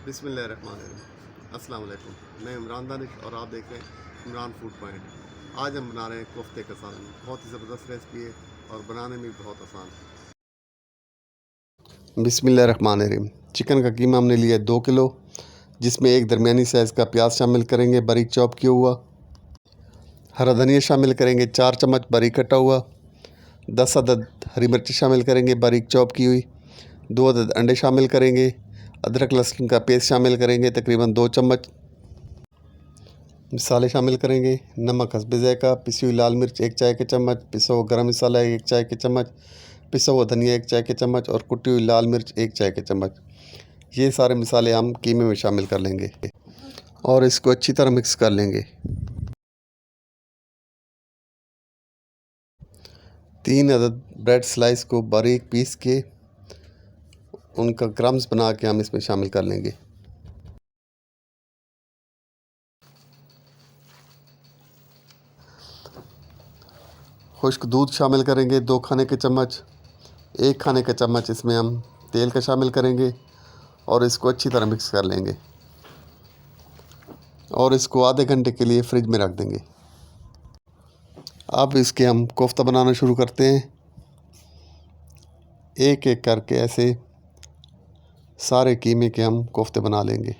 बिस्मिल्लाहिर्रहमानिर्रहीम। अस्सलाम वालेकुम। मैं इमरान दानिश और आप देख रहे हैं इमरान फूड पॉइंट। आज हम बना रहे हैं कोफ्ते का सालन। बहुत ही ज़बरदस्त रेसिपी है और बनाने में भी बहुत आसान है। बिस्मिल्लाहिर्रहमानिर्रहीम। चिकन का कीमा हमने लिया है 2 किलो, जिसमें एक दरमियानी साइज़ का प्याज शामिल करेंगे बारीक चॉप किया हुआ। हरा धनिया शामिल करेंगे 4 चम्मच बारीक कटा हुआ। 10 अदद हरी मिर्च शामिल करेंगे बारीक चॉप की हुई। 2 अदद अंडे शामिल करेंगे। अदरक लहसुन का पेस्ट शामिल करेंगे तकरीबन 2 चम्मच। मसाले शामिल करेंगे नमक हस्बे ज़ायक़ा, पिसी हुई लाल मिर्च 1 चाय के चम्मच, पिसा हुआ गरम मसाला 1 चाय के चम्मच, पिसा हुआ धनिया 1 चाय के चम्मच और कुटी हुई लाल मिर्च 1 चाय के चम्मच। ये सारे मसाले हम कीमे में शामिल कर लेंगे और इसको अच्छी तरह मिक्स कर लेंगे। 3 अदद ब्रेड स्लाइस को बारीक पीस के उनका क्रम्स बना के हम इसमें शामिल कर लेंगे। खुश्क दूध शामिल करेंगे 2 खाने के चम्मच। 1 खाने का चम्मच इसमें हम तेल का शामिल करेंगे और इसको अच्छी तरह मिक्स कर लेंगे और इसको आधे घंटे के लिए फ्रिज में रख देंगे। अब इसके हम कोफ्ता बनाना शुरू करते हैं। एक एक करके ऐसे सारे कीमे के हम कोफ्ते बना लेंगे।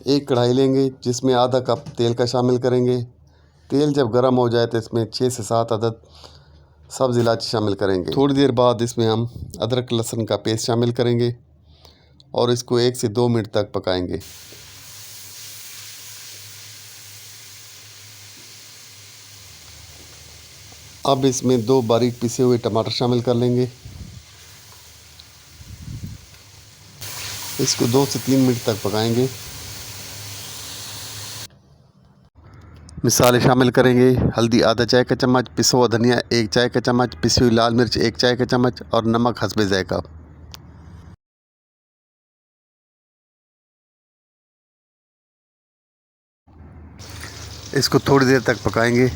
एक कढ़ाई लेंगे जिसमें आधा कप तेल का शामिल करेंगे। तेल जब गर्म हो जाए तो इसमें 6 से 7 अदद सब्ज़ इलायची शामिल करेंगे। थोड़ी देर बाद इसमें हम अदरक लहसुन का पेस्ट शामिल करेंगे और इसको 1 से 2 मिनट तक पकाएंगे। अब इसमें 2 बारीक पिसे हुए टमाटर शामिल कर लेंगे। इसको 2 से 3 मिनट तक पकाएंगे। मसाले शामिल करेंगे हल्दी आधा चाय का चम्मच, पिसा हुआ धनिया 1 चाय का चम्मच, पिसी हुई लाल मिर्च 1 चाय का चम्मच और नमक हस्बे ज़ायक़ा। इसको थोड़ी देर तक पकाएंगे।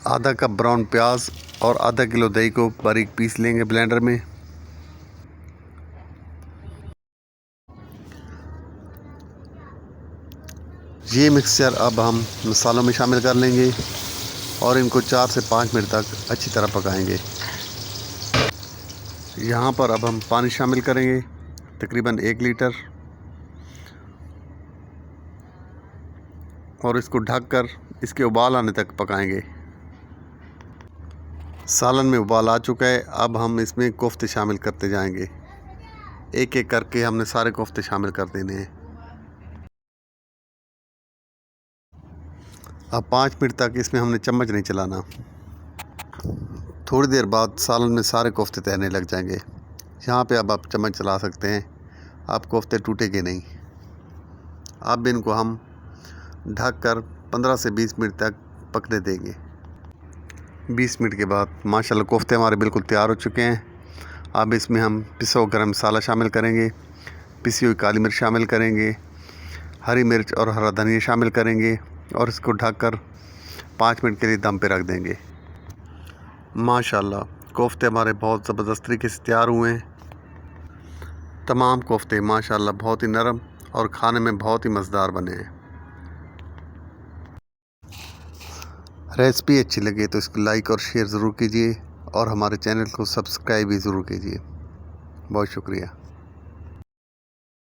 आधा कप ब्राउन प्याज और आधा किलो दही को बारीक पीस लेंगे ब्लेंडर में। ये मिक्सचर अब हम मसालों में शामिल कर लेंगे और इनको 4 से 5 मिनट तक अच्छी तरह पकाएंगे। यहाँ पर अब हम पानी शामिल करेंगे तकरीबन 1 लीटर और इसको ढककर इसके उबाल आने तक पकाएंगे। सालन में उबाल आ चुका है। अब हम इसमें कोफ्ते शामिल करते जाएंगे। एक एक करके हमने सारे कोफ्ते शामिल कर देने हैं। अब 5 मिनट तक इसमें हमने चम्मच नहीं चलाना। थोड़ी देर बाद सालन में सारे कोफ्ते तैरने लग जाएंगे। यहाँ पे अब आप चम्मच चला सकते हैं, आप कोफ्ते टूटेंगे नहीं। अब इनको हम ढककर 15 से 20 मिनट तक पकने देंगे। 20 मिनट के बाद माशाल्लाह कोफ्ते हमारे बिल्कुल तैयार हो चुके हैं। अब इसमें हम पिसा हुआ गरम मसाला शामिल करेंगे, पिसी हुई काली मिर्च शामिल करेंगे, हरी मिर्च और हरा धनिया शामिल करेंगे और इसको ढककर 5 मिनट के लिए दम पे रख देंगे। माशाल्लाह कोफ्ते हमारे बहुत ज़बरदस्त तरीके से तैयार हुए हैं। तमाम कोफ्ते माशाल्लाह बहुत ही नरम और खाने में बहुत ही मज़ेदार बने हैं। रेसिपी अच्छी लगे तो इसको लाइक और शेयर ज़रूर कीजिए और हमारे चैनल को सब्सक्राइब भी ज़रूर कीजिए। बहुत शुक्रिया।